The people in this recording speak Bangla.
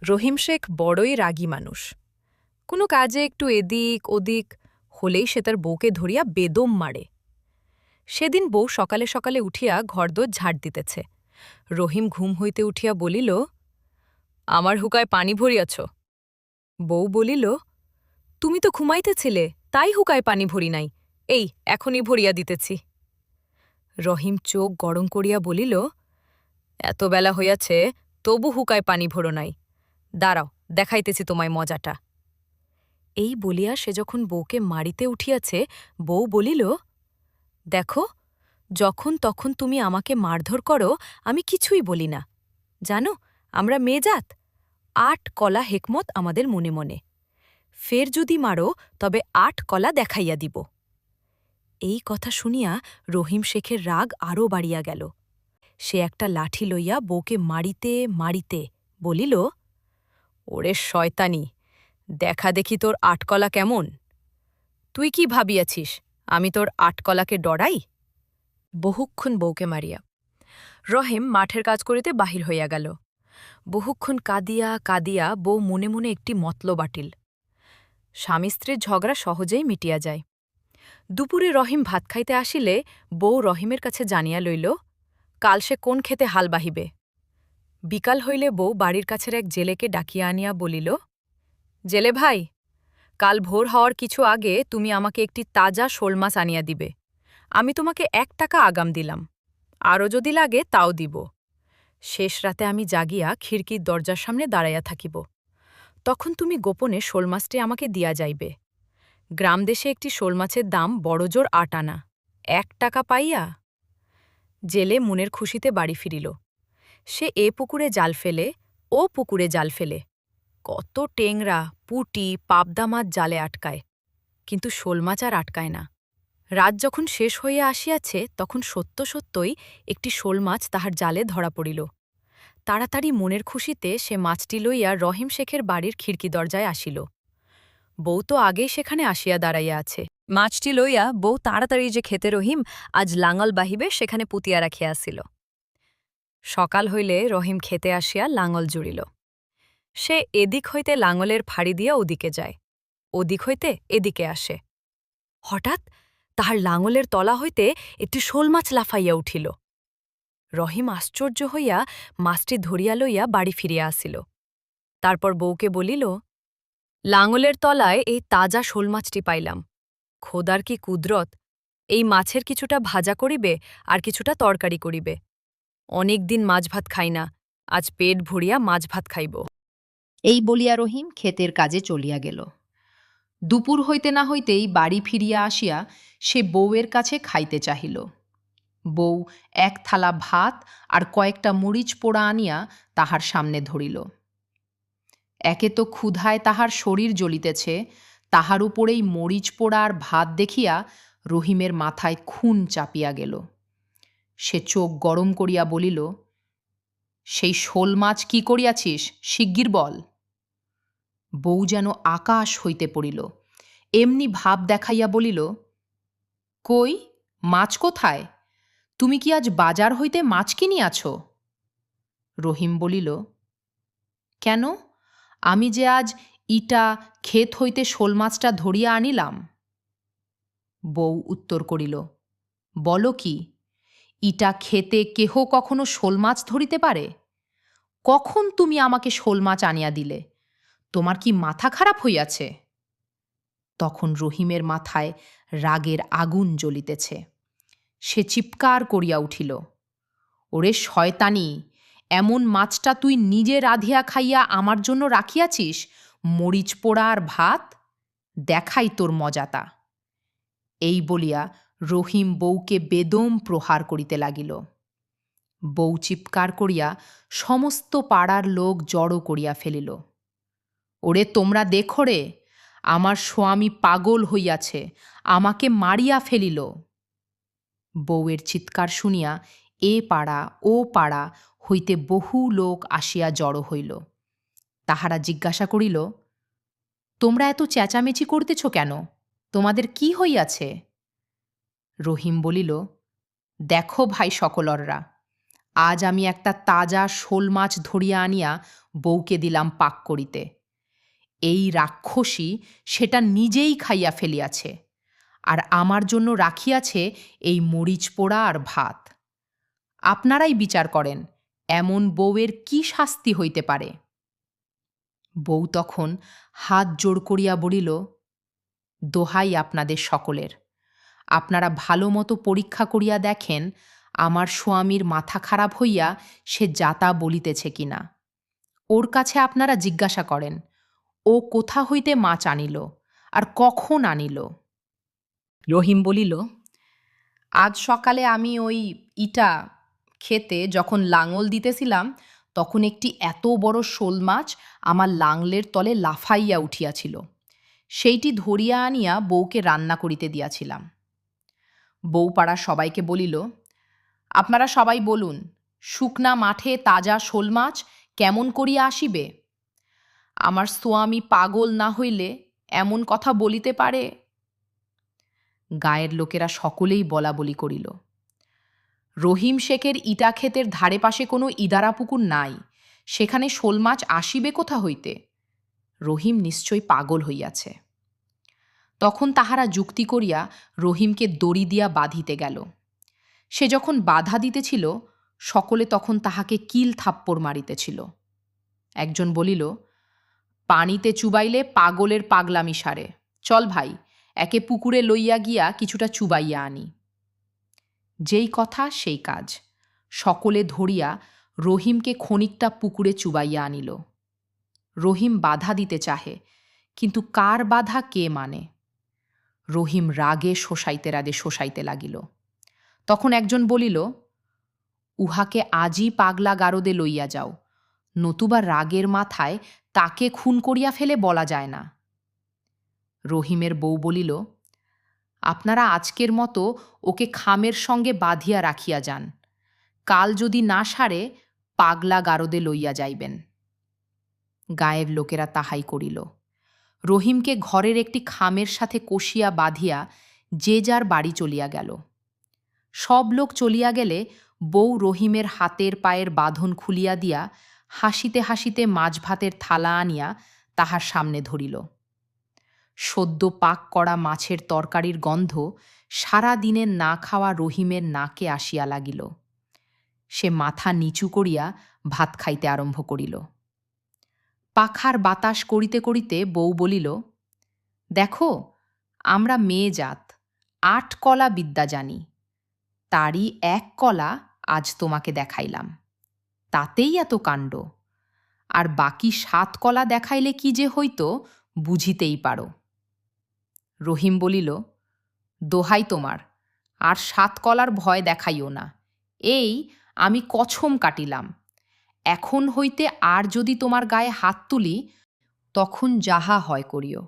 রহিম শেখ বড়ই রাগী মানুষ। কোনো কাজে একটু এদিক ওদিক হলেই সে তার বউকে ধরিয়া বেদম মারে। সেদিন বউ সকালে সকালে উঠিয়া ঘরদোর ঝাড় দিতেছে। রহিম ঘুম হইতে উঠিয়া বলিল, আমার হুকায় পানি ভরিয়াছ? বউ বলিল, তুমি তো ঘুমাইতেছিলে, তাই হুকায় পানি ভরি নাই, এই এখনই ভরিয়া দিতেছি। রহিম চোখ গরম করিয়া বলিল, এত বেলা হইয়াছে, তবু হুকায় পানি ভরো নাই, দাঁড়াও দেখাইতেছি তোমায় মজাটা। এই বলিয়া সে যখন বউকে মারিতে উঠিয়াছে, বউ বলিল, দেখো, যখন তখন তুমি আমাকে মারধর করো, আমি কিছুই বলি না। জানো, আমরা মেয়েজাত, ৮ কলা হেকমত আমাদের মনে মনে। ফের যদি মারো তবে ৮ কলা দেখাইয়া দিব। এই কথা শুনিয়া রহিম শেখের রাগ আরও বাড়িয়া গেল। সে একটা লাঠি লইয়া বউকে মারিতে মারিতে বলিল, ওরে শয়তানি, দেখা দেখি তোর ৮ কলা কেমন। তুই কি ভাবিয়াছিস আমি তোর ৮ কলাকে ডরাই? বহুক্ষণ বউকে মারিয়া রহিম মাঠের কাজ করিতে বাহির হইয়া গেল। বহুক্ষণ কাঁদিয়া কাঁদিয়া বউ মনে মনে একটি মতলব আটিল। স্বামী স্ত্রীর ঝগড়া সহজেই মিটিয়া যায়। দুপুরে রহিম ভাত খাইতে আসিলে বউ রহিমের কাছে জানিয়া লইল, কাল সে কোন ক্ষেতে হাল বাহিবে। বিকাল হইলে বউ বাড়ির কাছের এক জেলেকে ডাকিয়া আনিয়া বলিল, জেলে ভাই, কাল ভোর হওয়ার কিছু আগে তুমি আমাকে একটি তাজা শোল মাছ আনিয়া দিবে। আমি তোমাকে ১ টাকা আগাম দিলাম, আরও যদি লাগে তাও দিব। শেষ রাতে আমি জাগিয়া খিড়কির দরজার সামনে দাঁড়াইয়া থাকিব, তখন তুমি গোপনে শোল মাছটি আমাকে দিয়া যাইবে। গ্রামদেশে একটি শোল মাছের দাম বড়জোর ৮ আনা। ১ টাকা পাইয়া জেলে মনের খুশিতে বাড়ি ফিরিল। সে এ পুকুরে জাল ফেলে, ও পুকুরে জাল ফেলে, কত টেংরা পুঁটি পাবদা মাছ জালে আটকায়, কিন্তু শোল মাছ আর আটকায় না। রাত যখন শেষ হইয়া আসিয়াছে, তখন সত্য সত্যই একটি শোল মাছ তাহার জালে ধরা পড়িল। তাড়াতাড়ি মনের খুশিতে সে মাছটি লইয়া রহিম শেখের বাড়ির খিড়কি দরজায় আসিল। বউ তো আগেই সেখানে আসিয়া দাঁড়াইয়া আছে। মাছটি লইয়া বউ তাড়াতাড়ি যে খেতে রহিম আজ লাঙল বাহিবে সেখানে পুতিয়া রাখিয়া আসিল। সকাল হইলে রহিম খেতে আসিয়া লাঙল জুড়িল। সে এদিক হইতে লাঙলের ফাড়ি দিয়া ওদিকে যায়, ওদিক হইতে এদিকে আসে। হঠাৎ তাহার লাঙলের তলা হইতে একটি শোল মাছ লাফাইয়া উঠিল। রহিম আশ্চর্য হইয়া মাছটি ধরিয়া লইয়া বাড়ি ফিরিয়া আসিল। তারপর বউকে বলিল, লাঙলের তলায় এই তাজা শোল মাছটি পাইলাম। খোদার কি কুদরত, এই মাছের কিছুটা ভাজা করিবে আর কিছুটা তরকারি করিবে। অনেক দিন মাছ ভাত খাই না, আজ পেট ভরিয়া মাছ ভাত খাইব। এই বলিয়া রহিম ক্ষেতের কাজে চলিয়া গেল। দুপুর হইতে না হইতেই বাড়ি ফিরিয়া আসিয়া সে বউয়ের কাছে খাইতে চাহিল। বউ ১ থালা ভাত আর কয়েকটা মরিচ পোড়া আনিয়া তাহার সামনে ধরিল। একে তো ক্ষুধায় তাহার শরীর জ্বলিতেছে, তাহার উপরেই মরিচ পোড়া আর ভাত দেখিয়া রহিমের মাথায় খুন চাপিয়া গেল। সে চোখ গরম করিয়া বলিল, সেই শোল মাছ কি করিয়াছিস, শিগগির বল। বউ যেন আকাশ হইতে পড়িল, এমনি ভাব দেখাইয়া বলিল, কই, মাছ কোথায়? তুমি কি আজ বাজার হইতে মাছ কিনিয়াছ? রহিম বলিল, কেন, আমি যে আজ ইটা ক্ষেত হইতে শোল মাছটা ধরিয়া আনিলাম। বউ উত্তর করিল, বলো কি, ইটা খেতে কেহ কখনো শোল মাছ ধরিতে পারে? কখন তুমি আমাকে শোল মাছ আনিয়া দিলে? তোমার কি মাথা খারাপ হইয়াছে? তখন রহিমের মাথায় রাগের আগুন জ্বলিতেছে। সে চিৎকার করিয়া উঠিল, ওরে শয়তানি, এমন মাছটা তুই নিজে রাঁধিয়া খাইয়া আমার জন্য রাখিয়াছিস, মরিচ পোড়া আর ভাত, দেখাই তোর মজাটা। এই বলিয়া রহিম বউকে বেদম প্রহার করিতে লাগিল। বউ চিৎকার করিয়া সমস্ত পাড়ার লোক জড়ো করিয়া ফেলিল। ওরে তোমরা দেখো রে, আমার স্বামী পাগল হইয়াছে, আমাকে মারিয়া ফেলিল। বউয়ের চিৎকার শুনিয়া এ পাড়া ও পাড়া হইতে বহু লোক আসিয়া জড়ো হইল। তাহারা জিজ্ঞাসা করিল, তোমরা এত চেঁচামেচি করতেছ কেন? তোমাদের কি হইয়াছে? রহিম বলিল, দেখো ভাই সকলররা, আজ আমি একটা তাজা শোল মাছ ধরিয়া আনিয়া বউকে দিলাম পাক করিতে। এই রাক্ষসী সেটা নিজেই খাইয়া ফেলিয়াছে, আর আমার জন্য রাখিয়াছে এই মরিচ পোড়া আর ভাত। আপনারাই বিচার করেন, এমন বউয়ের কি শাস্তি হইতে পারে? বউ তখন হাত জোড় করিয়া বলিল, দোহাই আপনাদের সকলের, আপনারা ভালো মতো পরীক্ষা করিয়া দেখেন আমার স্বামীর মাথা খারাপ হইয়া সে যাতা বলিতেছে কিনা। ওর কাছে আপনারা জিজ্ঞাসা করেন, ও কোথা হইতে মাছ আনিল আর কখন আনিল? রহিম বলিল, আজ সকালে আমি ওই ইটা খেতে যখন লাঙল দিতেছিলাম, তখন একটি এত বড় শোল মাছ আমার লাঙলের তলে লাফাইয়া উঠিয়াছিল। সেইটি ধরিয়া আনিয়া বউকে রান্না করিতে দিয়াছিলাম। বউ পাড়া সবাইকে বলিল, আপনারা সবাই বলুন, শুকনা মাঠে তাজা শোল মাছ কেমন করিয়া আসিবে? আমার সোয়ামী পাগল না হইলে এমন কথা বলিতে পারে? গায়ের লোকেরা সকলেই বলা বলি করিল। রহিম শেখের ইটা ক্ষেতের ধারে পাশে কোনো ইদারা পুকুর নাই, সেখানে শোল মাছ আসিবে কোথা হইতে? রহিম নিশ্চয় পাগল হইয়াছে। তখন তাহারা যুক্তি করিয়া রহিমকে দড়ি দিয়া বাঁধিতে গেল। সে যখন বাধা দিতেছিল, সকলে তখন তাহাকে কিল থাপ্পড় মারিতেছিল। একজন বলিল, পানিতে চুবাইলে পাগলের পাগলামি সারে, চল ভাই, একে পুকুরে লইয়া গিয়া কিছুটা চুবাইয়া আনি। যেই কথা সেই কাজ। সকলে ধরিয়া রহিমকে খানিকটা পুকুরে চুবাইয়া আনিল। রহিম বাধা দিতে চাহে, কিন্তু কার বাধা কে মানে? রহিম রাগে শোষাইতে লাগিল। তখন একজন বলিল, উহাকে আজই পাগলা গারদে লইয়া যাও, নতুবা রাগের মাথায় তাকে খুন করিয়া ফেলে বলা যায় না। রহিমের বউ বলিল, আপনারা আজকের মতো ওকে খামের সঙ্গে বাঁধিয়া রাখিয়া যান, কাল যদি না সারে পাগলা গারদে লইয়া যাইবেন। গায়ের লোকেরা তাহাই করিল। রহিমকে ঘরের একটি খামের সাথে কষিয়া বাঁধিয়া যে যার বাড়ি চলিয়া গেল। সব লোক চলিয়া গেলে বউ রহিমের হাতের পায়ের বাঁধন খুলিয়া দিয়া হাসিতে হাসিতে মাছ ভাতের থালা আনিয়া তাহার সামনে ধরিল। সদ্য পাক করা মাছের তরকারির গন্ধ সারা দিনের না খাওয়া রহিমের নাকে আসিয়া লাগিল। সে মাথা নিচু করিয়া ভাত খাইতে আরম্ভ করিল। পাখার বাতাস করিতে করিতে বউ বলিল, দেখো, আমরা মেয়ে জাত, 8 কলা বিদ্যা জানি, তারই 1 কলা আজ তোমাকে দেখাইলাম, তাতেই এত কাণ্ড। আর বাকি 7 কলা দেখাইলে কি যে হইত বুঝিতেই পারো। রহিম বলিল, দোহাই তোমার, আর 7 কলার ভয় দেখাইও না, এই আমি কছম কাটিলাম, এখন হইতে আর যদি তোমার গায়ে হাত তুলি, তখন যাহা হয় করিও।